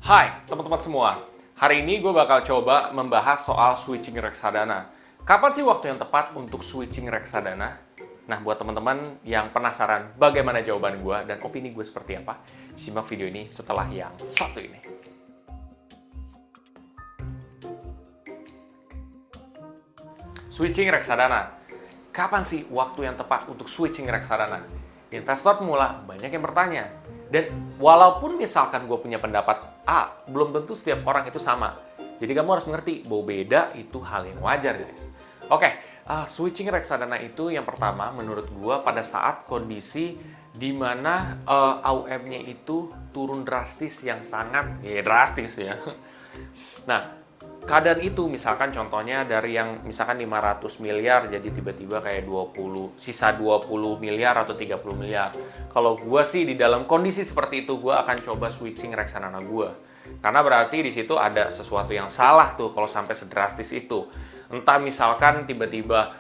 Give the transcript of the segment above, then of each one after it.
Hai teman-teman semua, hari ini gue bakal coba membahas soal switching reksadana. Kapan sih waktu yang tepat untuk switching reksadana? Nah, buat teman-teman yang penasaran bagaimana jawaban gue dan opini gue seperti apa, simak video ini setelah yang satu ini. Switching reksadana. Kapan sih waktu yang tepat untuk switching reksadana? Investor pemula banyak yang bertanya. Dan walaupun misalkan gue punya pendapat A, belum tentu setiap orang itu sama. Jadi kamu harus mengerti bahwa beda itu hal yang wajar, guys. Oke, switching reksadana itu yang pertama menurut gue pada saat kondisi di mana AUM-nya itu turun drastis yang sangat drastis ya. Nah, keadaan itu misalkan contohnya dari yang misalkan 500 miliar jadi tiba-tiba kayak 20, sisa 20 miliar atau 30 miliar. Kalau gue sih di dalam kondisi seperti itu gue akan coba switching reksadana gue. Karena berarti di situ ada sesuatu yang salah tuh kalau sampai sedrastis itu. Entah misalkan tiba-tiba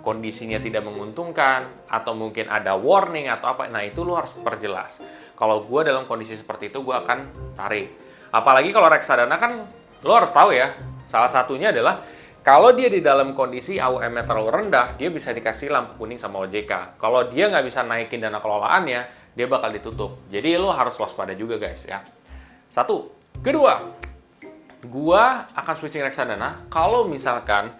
kondisinya tidak menguntungkan atau mungkin ada warning atau apa. Nah, itu lo harus perjelas. Kalau gue dalam kondisi seperti itu gue akan tarik. Apalagi kalau reksadana kan lo harus tahu ya, salah satunya adalah kalau dia di dalam kondisi AUM-nya terlalu rendah, dia bisa dikasih lampu kuning sama OJK. Kalau dia nggak bisa naikin dana kelolaannya, dia bakal ditutup. Jadi lo harus waspada juga guys ya. Satu. Kedua, gua akan switching reksadana kalau misalkan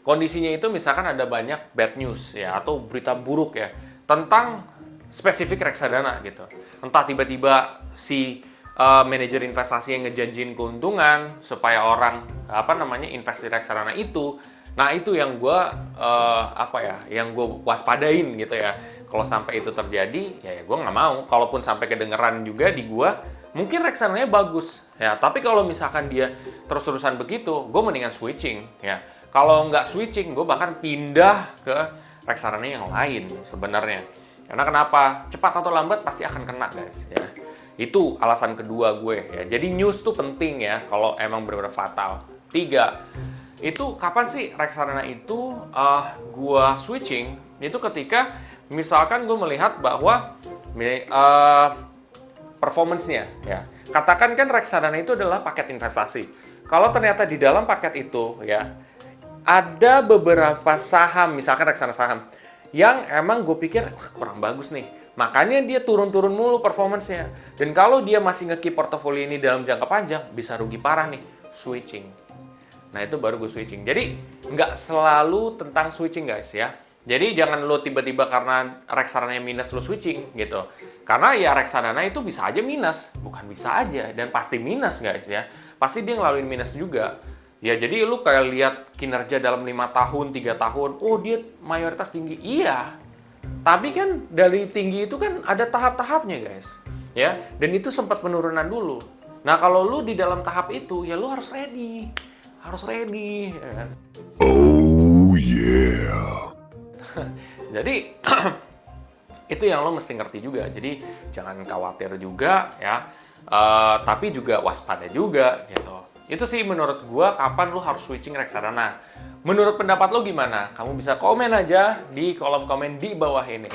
kondisinya itu misalkan ada banyak bad news ya atau berita buruk ya tentang spesifik reksadana gitu. Entah tiba-tiba si manajer investasi yang ngejanjiin keuntungan supaya orang invest di reksadana itu. Nah, itu yang gue yang gue waspadain gitu ya. Kalau sampai itu terjadi ya gue nggak mau. Kalaupun sampai kedengeran juga di gue, mungkin reksadananya bagus ya, tapi kalau misalkan dia terus-terusan begitu, gue mendingan switching ya. Kalau nggak switching, gue bahkan pindah ke reksadana yang lain sebenarnya. Karena kenapa? Cepat atau lambat pasti akan kena guys ya. Itu alasan kedua gue ya. Jadi news tuh penting ya kalau emang benar-benar fatal. 3. Itu kapan sih reksadana itu gue switching? Itu ketika misalkan gue melihat bahwa performance-nya ya. Katakan kan reksadana itu adalah paket investasi. Kalau ternyata di dalam paket itu ya ada beberapa saham, misalkan reksadana saham yang emang gue pikir kurang bagus nih. Makanya dia turun-turun mulu performance-nya. Dan kalau dia masih nge-keep portofolio ini dalam jangka panjang, bisa rugi parah nih. Switching. Nah, itu baru gue switching. Jadi, nggak selalu tentang switching, guys, ya. Jadi, jangan lo tiba-tiba karena reksadana minus lo switching, gitu. Karena ya reksadana itu bisa aja minus. Bukan bisa aja. Dan pasti minus, guys, ya. Pasti dia ngelaluin minus juga. Ya, jadi lu kayak lihat kinerja dalam 5 tahun, 3 tahun. Oh, dia mayoritas tinggi. Iya. Tapi kan dari tinggi itu kan ada tahap-tahapnya guys, ya. Dan itu sempat penurunan dulu. Nah kalau lu di dalam tahap itu, ya lu harus ready, ya kan? Oh yeah. Jadi itu yang lo mesti ngerti juga. Jadi jangan khawatir juga ya, tapi juga waspada juga gitu. Itu sih menurut gua kapan lo harus switching reksadana. Menurut pendapat lo gimana? Kamu bisa komen aja di kolom komen di bawah ini.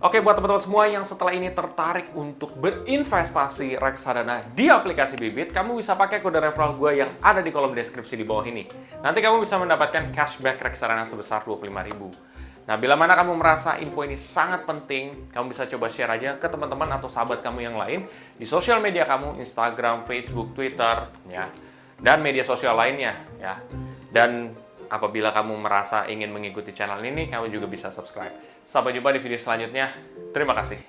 Oke, buat teman-teman semua yang setelah ini tertarik untuk berinvestasi reksadana di aplikasi Bibit, kamu bisa pakai kode referral gue yang ada di kolom deskripsi di bawah ini. Nanti kamu bisa mendapatkan cashback reksadana sebesar 25.000. Nah, bila mana kamu merasa info ini sangat penting, kamu bisa coba share aja ke teman-teman atau sahabat kamu yang lain di sosial media kamu, Instagram, Facebook, Twitter, ya, dan media sosial lainnya, ya. Dan apabila kamu merasa ingin mengikuti channel ini, kamu juga bisa subscribe. Sampai jumpa di video selanjutnya. Terima kasih.